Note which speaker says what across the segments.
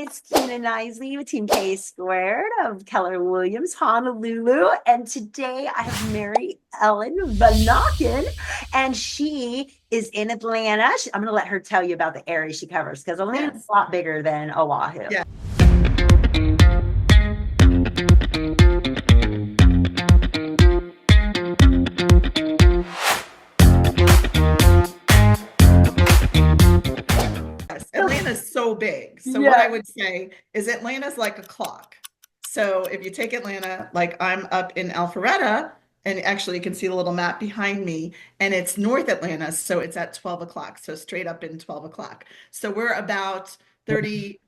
Speaker 1: it's Kina Knisley with Team K Squared of Keller Williams, Honolulu. And today I have Mary Ellen Vanaken, and she is in Atlanta. I'm going to let her tell you about the area she covers because Atlanta's
Speaker 2: Yes.
Speaker 1: a lot bigger than Oahu.
Speaker 2: Yeah. Yes. Atlanta's so big. So what I
Speaker 1: Yeah.
Speaker 2: would say is Atlanta's like a clock. So if you take Atlanta, like I'm up in Alpharetta, and actually you can see the little map behind me, and it's North Atlanta, so it's at 12 o'clock. So straight up in 12 o'clock. So we're about 30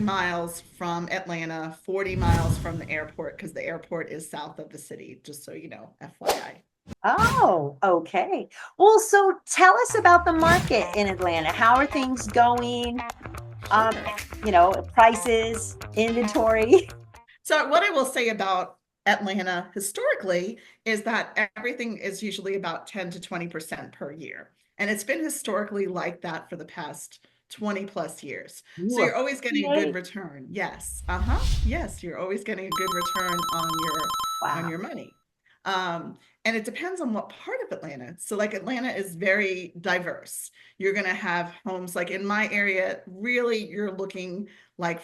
Speaker 2: miles from Atlanta, 40 miles from the airport, because the airport is south of the city, just so you know, FYI.
Speaker 1: Oh, okay. Well, so tell us about the market in Atlanta. How are things going? Um,
Speaker 2: Sure.
Speaker 1: Prices, inventory.
Speaker 2: So what I will say about Atlanta historically is that everything is usually about 10 to 20% per year. And it's been historically like that for the past 20 plus years. So
Speaker 1: Ooh,
Speaker 2: you're always getting a good
Speaker 1: appreciate.
Speaker 2: return. Yes. Uh-huh. Yes, you're always getting a good return on
Speaker 1: Wow.
Speaker 2: your money. And it depends on what part of Atlanta. So like Atlanta is very diverse. You're going to have homes like in my area, really you're looking like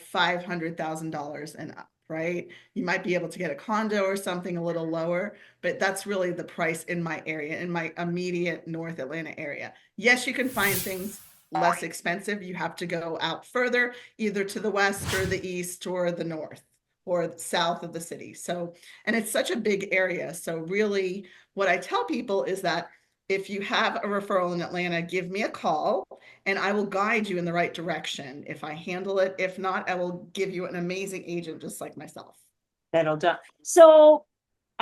Speaker 2: $500,000 and up, right? You might be able to get a condo or something a little lower, but that's really the price in my area, in my immediate North Atlanta area. Yes, you can find things less expensive. You have to go out further, either to the west or the east or the north or south of the city. So, and it's such a big area. So really what I tell people is that if you have a referral in Atlanta, give me a call and I will guide you in the right direction if I handle it. If not, I will give you an amazing agent just like myself.
Speaker 1: That'll do. So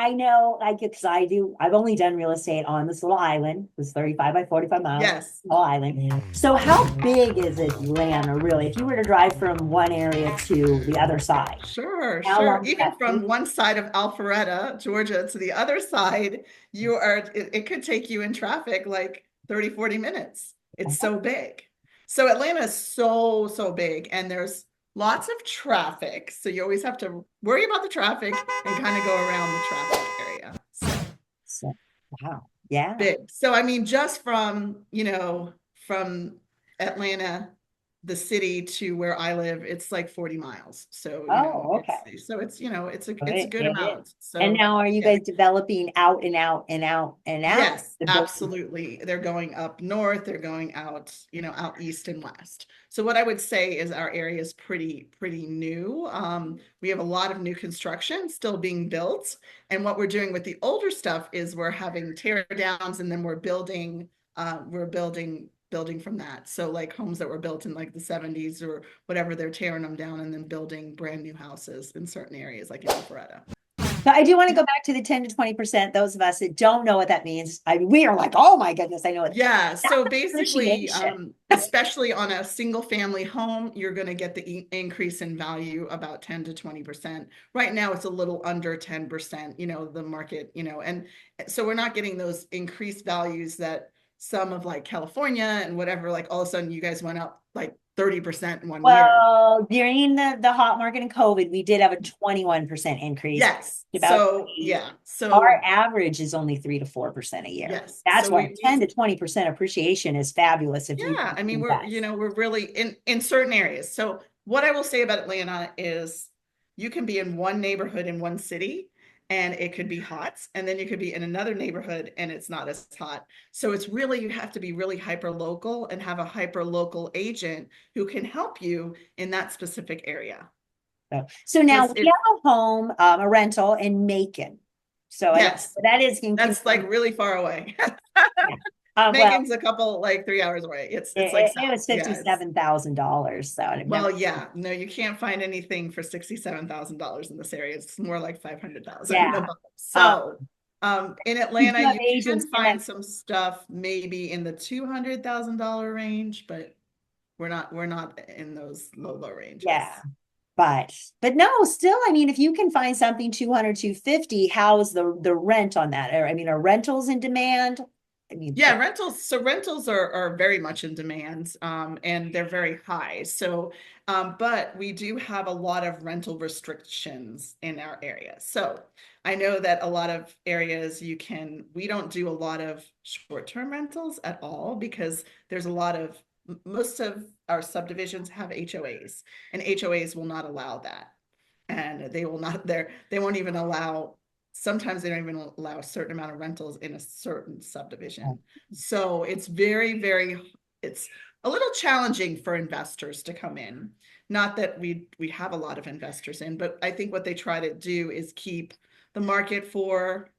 Speaker 1: I know, like, because I've only done real estate on this little island. It was 35 by 45 miles,
Speaker 2: Yes.
Speaker 1: little island. So how big is Atlanta really? If you were to drive from one area to the other side,
Speaker 2: Sure,
Speaker 1: how
Speaker 2: sure.
Speaker 1: long would
Speaker 2: Even
Speaker 1: that
Speaker 2: from
Speaker 1: take?
Speaker 2: one side of Alpharetta, Georgia, to the other side, it could take you in traffic like 30, 40 minutes. It's so big. So Atlanta is so, so big, and there's lots of traffic. So you always have to worry about the traffic and kind of go around the traffic area. So
Speaker 1: So, wow. Yeah.
Speaker 2: big. So I mean, just from, from Atlanta, the city to where I live, it's like 40 miles. So,
Speaker 1: Oh, okay.
Speaker 2: it's a
Speaker 1: It
Speaker 2: good
Speaker 1: is.
Speaker 2: amount.
Speaker 1: And
Speaker 2: So,
Speaker 1: now are you
Speaker 2: yeah.
Speaker 1: guys developing out and out and out and out?
Speaker 2: Yes,
Speaker 1: The building.
Speaker 2: absolutely. They're going up north, they're going out, out east and west. So what I would say is our area is pretty new. We have a lot of new construction still being built. And what we're doing with the older stuff is we're having tear downs and then we're building from that. So like homes that were built in like the 70s or whatever, they're tearing them down and then building brand new houses in certain areas like in Alpharetta.
Speaker 1: But I do want to go back to the 10 to 20%. Those of us that don't know what that means, we are like, oh my goodness, I know it.
Speaker 2: Yeah,
Speaker 1: That's
Speaker 2: so basically,
Speaker 1: appreciation.
Speaker 2: especially on a single family home, you're going to get the increase in value about 10 to 20%. Right now, it's a little under 10%, the market, and so we're not getting those increased values that some of like California and whatever, like all of a sudden you guys went up like 30% in one year.
Speaker 1: Well, during the hot market and COVID, we did have a 21% increase.
Speaker 2: Yes.
Speaker 1: About
Speaker 2: So,
Speaker 1: 20.
Speaker 2: yeah.
Speaker 1: Our
Speaker 2: So,
Speaker 1: average is only 3 to 4% a year.
Speaker 2: yes.
Speaker 1: That's
Speaker 2: So
Speaker 1: why 10 to 20% appreciation is fabulous if you
Speaker 2: yeah, I mean,
Speaker 1: invest.
Speaker 2: we're really in certain areas. So what I will say about Atlanta is you can be in one neighborhood in one city and it could be hot, and then you could be in another neighborhood and it's not as hot. So it's really, you have to be really hyper local and have a hyper local agent who can help you in that specific area.
Speaker 1: So
Speaker 2: So
Speaker 1: now
Speaker 2: it's
Speaker 1: we
Speaker 2: it's
Speaker 1: have a home, a rental in Macon. So I don't,
Speaker 2: yes,
Speaker 1: that is in
Speaker 2: that's like really far away.
Speaker 1: yeah. Well,
Speaker 2: Megan's a couple like 3 hours away. It's like
Speaker 1: it
Speaker 2: south.
Speaker 1: was
Speaker 2: Yeah, it's
Speaker 1: $57,000. So I've never.
Speaker 2: Well, yeah, no, you can't find anything for $67,000 in this area. It's more like 500,000
Speaker 1: Yeah.
Speaker 2: above.
Speaker 1: Um,
Speaker 2: So, in
Speaker 1: we
Speaker 2: Atlanta,
Speaker 1: do have
Speaker 2: you
Speaker 1: agents
Speaker 2: can
Speaker 1: in that.
Speaker 2: find some stuff maybe in the $200,000 range, but we're not in those low ranges.
Speaker 1: Yeah. But no, still, I mean, if you can find something 200, 250, how's the rent on that? Or I mean, are rentals in demand? I mean,
Speaker 2: Yeah, rentals. So rentals are very much in demand, and they're very high. So, but we do have a lot of rental restrictions in our area. So I know that a lot of areas we don't do a lot of short-term rentals at all because there's a lot of, most of our subdivisions have HOAs, and HOAs will not allow that. And they will not, they won't even allow, sometimes they don't even allow a certain amount of rentals in a certain subdivision. So it's it's a little challenging for investors to come in. Not that we have a lot of investors in, but I think what they try to do is keep the market for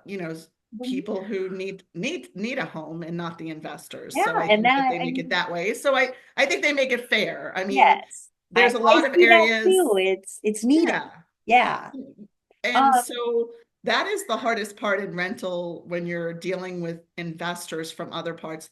Speaker 2: you know, people who need a home and not the investors.
Speaker 1: yeah,
Speaker 2: So I
Speaker 1: and
Speaker 2: think that
Speaker 1: that,
Speaker 2: they make it
Speaker 1: and
Speaker 2: that way. So I think they make it fair. I mean,
Speaker 1: yes,
Speaker 2: there's a
Speaker 1: I
Speaker 2: lot of
Speaker 1: see that too.
Speaker 2: areas,
Speaker 1: It's needed.
Speaker 2: yeah.
Speaker 1: Yeah.
Speaker 2: And
Speaker 1: Um,
Speaker 2: so that is the hardest part in rental when you're dealing with investors from other parts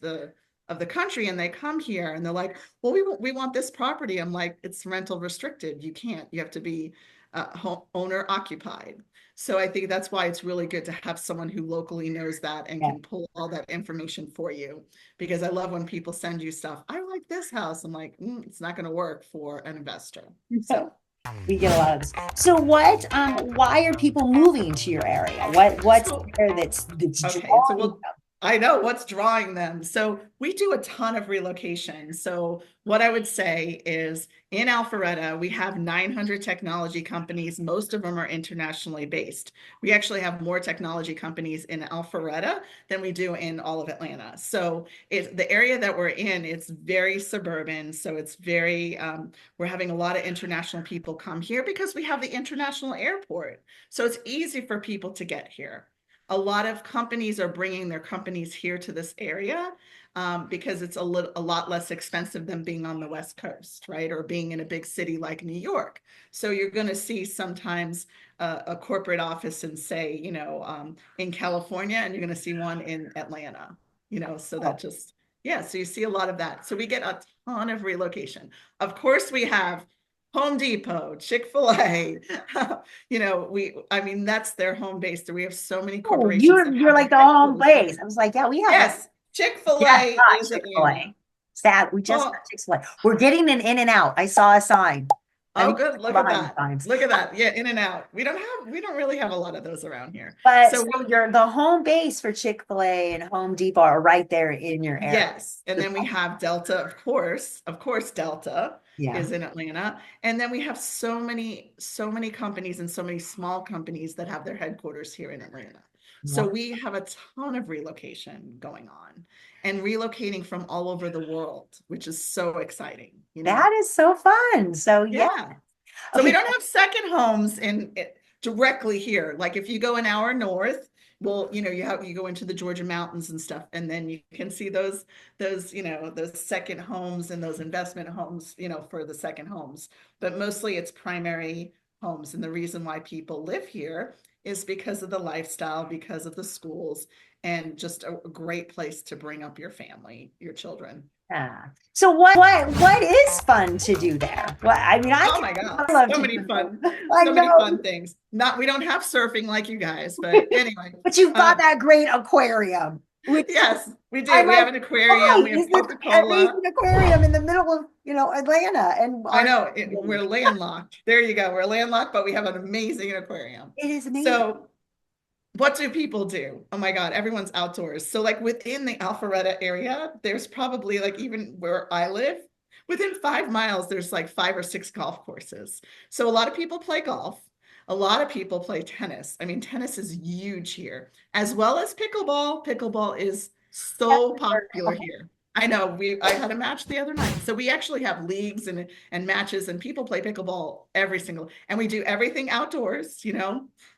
Speaker 2: of the country and they come here and they're like, well, we want this property. I'm like, it's rental restricted. You can't. You have to be home owner occupied. So I think that's why it's really good to have someone who locally knows that and
Speaker 1: yeah.
Speaker 2: can pull all that information for you. Because I love when people send you stuff. I like this house. I'm like, it's not going to work for an investor. So.
Speaker 1: We get a lot of this. So why are people moving to your area? What's
Speaker 2: So
Speaker 1: there that's
Speaker 2: okay, so
Speaker 1: drawing
Speaker 2: well, I know what's drawing them. So we do a ton of relocation. So what I would say is in Alpharetta, we have 900 technology companies. Most of them are internationally based. We actually have more technology companies in Alpharetta than we do in all of Atlanta. So the area that we're in, it's very suburban. So it's very, we're having a lot of international people come here because we have the international airport. So it's easy for people to get here. A lot of companies are bringing their companies here to this area because it's a lot less expensive than being on the West Coast, right? Or being in a big city like New York. So you're going to see sometimes a corporate office in, say, in California, and you're going to see one in Atlanta, so that
Speaker 1: Oh,
Speaker 2: just, yeah, so you see a lot of that. So we get a ton of relocation. Of course, we have Home Depot, Chick-fil-A, I mean, that's their home base. We have so many
Speaker 1: oh,
Speaker 2: corporations that
Speaker 1: you're
Speaker 2: have
Speaker 1: like
Speaker 2: their
Speaker 1: the home
Speaker 2: headquarters
Speaker 1: base.
Speaker 2: here.
Speaker 1: I was like, yeah, we have a
Speaker 2: Yes,
Speaker 1: just
Speaker 2: Chick-fil-A
Speaker 1: got
Speaker 2: is
Speaker 1: Chick-fil-A.
Speaker 2: Atlanta.
Speaker 1: Sad, we just got
Speaker 2: Oh,
Speaker 1: Chick-fil-A. We're getting an In and Out. I saw a sign. I
Speaker 2: oh,
Speaker 1: mean,
Speaker 2: good. Look at
Speaker 1: behind the
Speaker 2: that.
Speaker 1: signs.
Speaker 2: Look at that. Yeah, In and Out. We don't really have a lot of those around here.
Speaker 1: But
Speaker 2: So
Speaker 1: so you're the home base for Chick-fil-A and Home Depot are right there in your area.
Speaker 2: yes, and then we have Delta, of course. Of course, Delta
Speaker 1: Yeah.
Speaker 2: is in Atlanta. And then we have so many companies and so many small companies that have their headquarters here in Atlanta. So
Speaker 1: Wow.
Speaker 2: we have a ton of relocation going on and relocating from all over the world, which is so exciting,
Speaker 1: That is so fun. So yeah.
Speaker 2: Yeah. So we
Speaker 1: Okay.
Speaker 2: don't have second homes directly here. Like if you go an hour north, well, you go into the Georgia mountains and stuff, and then you can see those second homes and those investment homes, for the second homes. But mostly it's primary homes. And the reason why people live here is because of the lifestyle, because of the schools, and just a great place to bring up your family, your children.
Speaker 1: Yeah. So what is fun to do there? Well, I mean,
Speaker 2: Oh my God,
Speaker 1: I love
Speaker 2: so
Speaker 1: to
Speaker 2: many
Speaker 1: do
Speaker 2: fun,
Speaker 1: things. I
Speaker 2: so many
Speaker 1: know,
Speaker 2: fun things. We don't have surfing like you guys, but anyway,
Speaker 1: but you've got
Speaker 2: um,
Speaker 1: that great aquarium, which
Speaker 2: yes, we
Speaker 1: I'm
Speaker 2: do. We
Speaker 1: like,
Speaker 2: have an aquarium,
Speaker 1: why
Speaker 2: we have
Speaker 1: is this
Speaker 2: Coca-Cola.
Speaker 1: amazing aquarium in the middle of Atlanta and
Speaker 2: I
Speaker 1: our
Speaker 2: know we're landlocked. There you go. We're landlocked, but we have an amazing aquarium.
Speaker 1: it is amazing.
Speaker 2: So what do people do? Oh my God, everyone's outdoors. So like within the Alpharetta area, there's probably like even where I live, within 5 miles, there's like 5 or 6 golf courses. So a lot of people play golf. A lot of people play tennis. I mean, tennis is huge here, as well as pickleball. Pickleball is so popular here. I know I had a match the other night. So we actually have leagues and matches and people play pickleball and we do everything outdoors.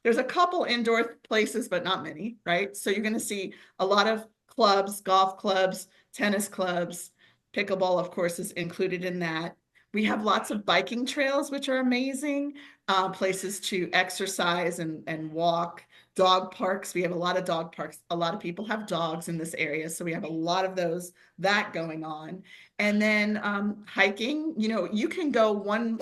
Speaker 2: There's a couple indoor places, but not many, right? So you're going to see a lot of clubs, golf clubs, tennis clubs. Pickleball, of course, is included in that. We have lots of biking trails, which are amazing, places to exercise and walk, dog parks. We have a lot of dog parks. A lot of people have dogs in this area. So we have a lot of that going on. And then hiking, you can go 1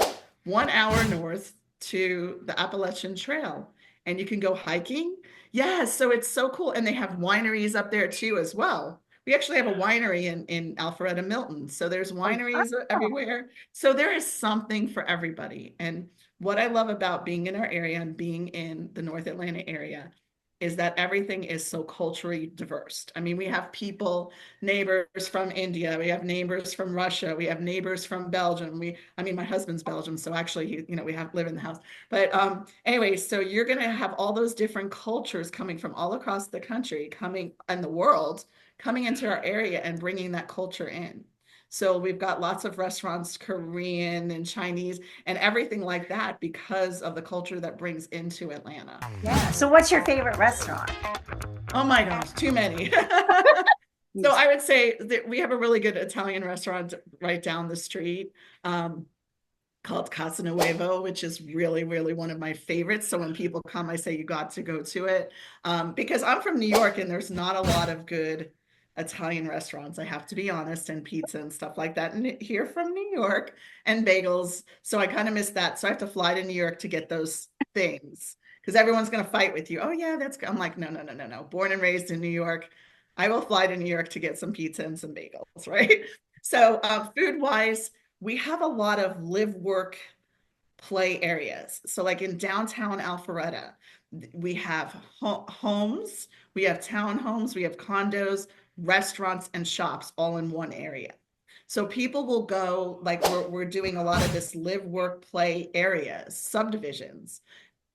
Speaker 2: hour north to the Appalachian Trail and you can go hiking. Yeah, so it's so cool. And they have wineries up there too as well. We actually have a winery in Alpharetta Milton. So there's
Speaker 1: Oh,
Speaker 2: wineries
Speaker 1: wow.
Speaker 2: everywhere. So there is something for everybody. And what I love about being in our area and being in the North Atlanta area is that everything is so culturally diverse. I mean, we have people, neighbors from India, we have neighbors from Russia, we have neighbors from Belgium. I mean, my husband's Belgium, so actually, we have live in the house. But anyway, so you're going to have all those different cultures coming from all across the country, coming and the world, coming into our area and bringing that culture in. So we've got lots of restaurants, Korean and Chinese and everything like that because of the culture that brings into Atlanta.
Speaker 1: Yeah. So what's your favorite restaurant?
Speaker 2: Oh my gosh, too many. So I would say that we have a really good Italian restaurant right down the street. Called Casa Nuevo, which is really, really one of my favorites. So when people come, I say you got to go to it because I'm from New York and there's not a lot of good Italian restaurants, I have to be honest, and pizza and stuff like that. And here from New York and bagels. So I kind of miss that. So I have to fly to New York to get those things because everyone's going to fight with you. Oh, yeah, that's good. I'm like, no, no, no, no, no. Born and raised in New York. I will fly to New York to get some pizza and some bagels, right? So food wise, we have a lot of live, work, play areas. So, like in downtown Alpharetta, we have homes, we have townhomes, we have condos, restaurants, and shops all in one area. So people will go, like we're doing a lot of this live, work, play areas, subdivisions.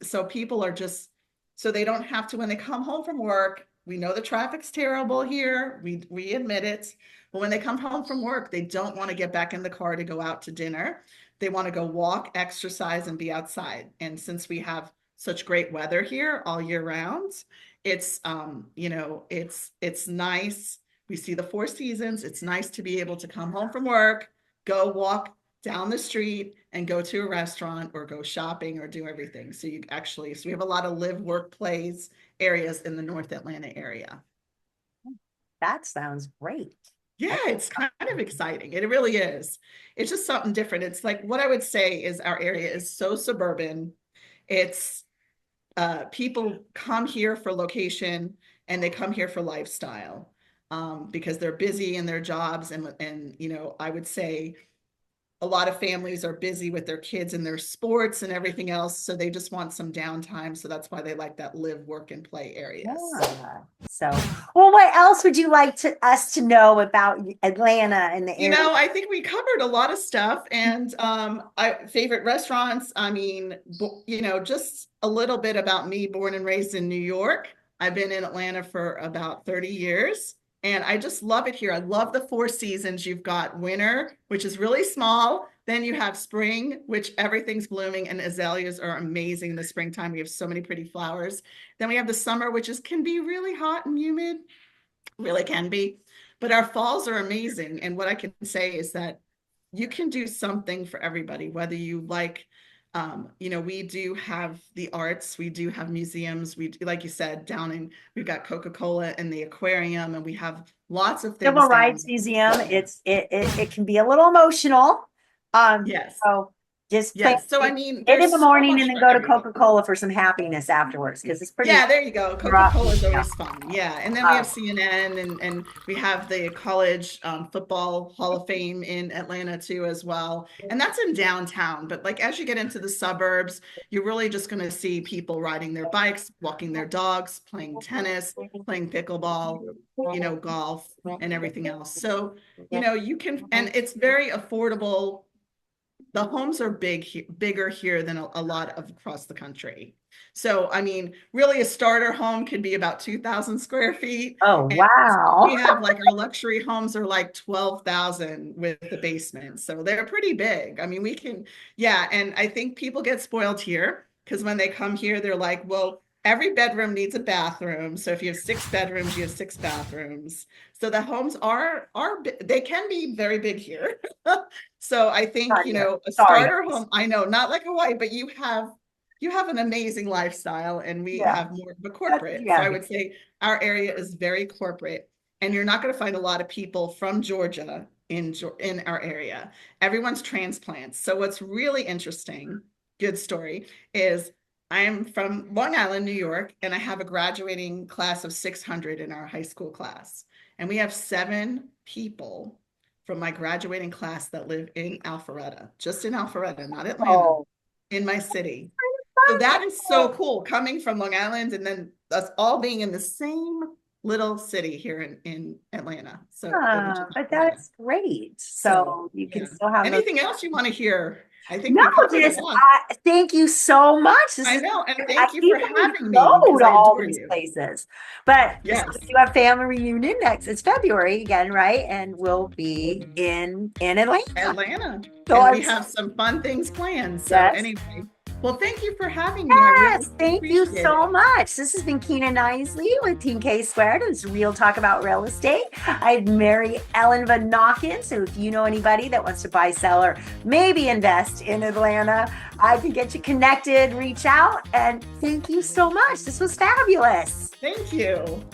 Speaker 2: So people are just, so they don't have to, when they come home from work, we know the traffic's terrible here. We admit it. But when they come home from work, they don't want to get back in the car to go out to dinner. They want to go walk, exercise, and be outside. And since we have such great weather here all year round, it's it's nice. We see the four seasons. It's nice to be able to come home from work, go walk down the street and go to a restaurant or go shopping or do everything. So we have a lot of live, work, plays areas in the North Atlanta area.
Speaker 1: That sounds great.
Speaker 2: Yeah, it's kind of exciting. It really is. It's just something different. It's like what I would say is our area is so suburban. It's people come here for location and they come here for lifestyle because they're busy in their jobs and I would say a lot of families are busy with their kids and their sports and everything else. So they just want some downtime. So that's why they like that live, work, and play areas.
Speaker 1: Yeah. So, well, what else would you like us to know about Atlanta and the area?
Speaker 2: I think we covered a lot of stuff and I favorite restaurants. I mean, just a little bit about me, born and raised in New York. I've been in Atlanta for about 30 years and I just love it here. I love the four seasons. You've got winter, which is really small. Then you have spring, which everything's blooming and azaleas are amazing in the springtime. We have so many pretty flowers. Then we have the summer, which can be really hot and humid, really can be. But our falls are amazing. And what I can say is that you can do something for everybody, whether you like, we do have the arts, we do have museums, we do, like you said, we've got Coca-Cola and the aquarium, and we have lots of
Speaker 1: Civil
Speaker 2: things down
Speaker 1: Rights
Speaker 2: there.
Speaker 1: Museum. It can be a little emotional.
Speaker 2: Yes.
Speaker 1: So just plan
Speaker 2: Yes. So, I
Speaker 1: it
Speaker 2: mean,
Speaker 1: in the
Speaker 2: there's so
Speaker 1: morning and
Speaker 2: much
Speaker 1: then
Speaker 2: for
Speaker 1: go to
Speaker 2: everybody.
Speaker 1: Coca-Cola for some happiness afterwards because it's pretty
Speaker 2: Yeah, there you go.
Speaker 1: rough.
Speaker 2: Coca-Cola is
Speaker 1: Yeah.
Speaker 2: always fun. Yeah. And then we have CNN and we have the College Football Hall of Fame in Atlanta too as well. And that's in downtown. But like as you get into the suburbs, you're really just going to see people riding their bikes, walking their dogs, playing tennis, playing pickleball, golf and everything else. So, you can, and it's very affordable. The homes are bigger here than a lot of across the country. So, I mean, really a starter home could be about 2,000 square feet.
Speaker 1: Oh,
Speaker 2: And we
Speaker 1: wow.
Speaker 2: have like our luxury homes are like 12,000 with the basement. So they're pretty big. I mean, yeah. And I think people get spoiled here because when they come here, they're like, well, every bedroom needs a bathroom. So if you have 6 bedrooms, you have 6 bathrooms. So the homes they can be very big here. So I think,
Speaker 1: Sorry, dear.
Speaker 2: a
Speaker 1: Sorry,
Speaker 2: starter
Speaker 1: guys.
Speaker 2: home, I know, not like Hawaii, but you have an amazing lifestyle and we
Speaker 1: Yeah.
Speaker 2: have more of a corporate. So
Speaker 1: Yeah.
Speaker 2: I would say our area is very corporate and you're not going to find a lot of people from Georgia in our area. Everyone's transplants. So what's really interesting, good story, is I am from Long Island, New York, and I have a graduating class of 600 in our high school class. And we have 7 people from my graduating class that live in Alpharetta, just in Alpharetta, not Atlanta,
Speaker 1: Oh,
Speaker 2: in my city. So that is so cool coming from Long Island and then us all being in the same little city here in Atlanta. So the beach in
Speaker 1: but
Speaker 2: Alpharetta.
Speaker 1: that's great.
Speaker 2: So
Speaker 1: So you can
Speaker 2: yeah.
Speaker 1: still have those.
Speaker 2: Anything else you want to hear? I think
Speaker 1: No,
Speaker 2: we covered a
Speaker 1: just
Speaker 2: lot.
Speaker 1: thank you so much. This
Speaker 2: I
Speaker 1: is
Speaker 2: know. And
Speaker 1: I
Speaker 2: thank you for
Speaker 1: can't believe
Speaker 2: having
Speaker 1: you
Speaker 2: me
Speaker 1: go
Speaker 2: because
Speaker 1: to
Speaker 2: I
Speaker 1: all
Speaker 2: adore
Speaker 1: these
Speaker 2: you.
Speaker 1: places. But so
Speaker 2: Yes.
Speaker 1: we do have family reunion next. It's February again, right? And we'll be in Atlanta.
Speaker 2: Atlanta.
Speaker 1: So
Speaker 2: And
Speaker 1: I'm
Speaker 2: we have some fun things planned. So
Speaker 1: yes.
Speaker 2: anyway, well, thank you for having me. I really
Speaker 1: Yes, thank you
Speaker 2: appreciate
Speaker 1: so
Speaker 2: it.
Speaker 1: much. This has been Kina Knisley with Team K Squared. It's Real Talk About Real Estate. I have Mary Ellen Vanaken. So if you know anybody that wants to buy, sell, or maybe invest in Atlanta, I can get you connected, reach out. And thank you so much. This was fabulous.
Speaker 2: Thank you.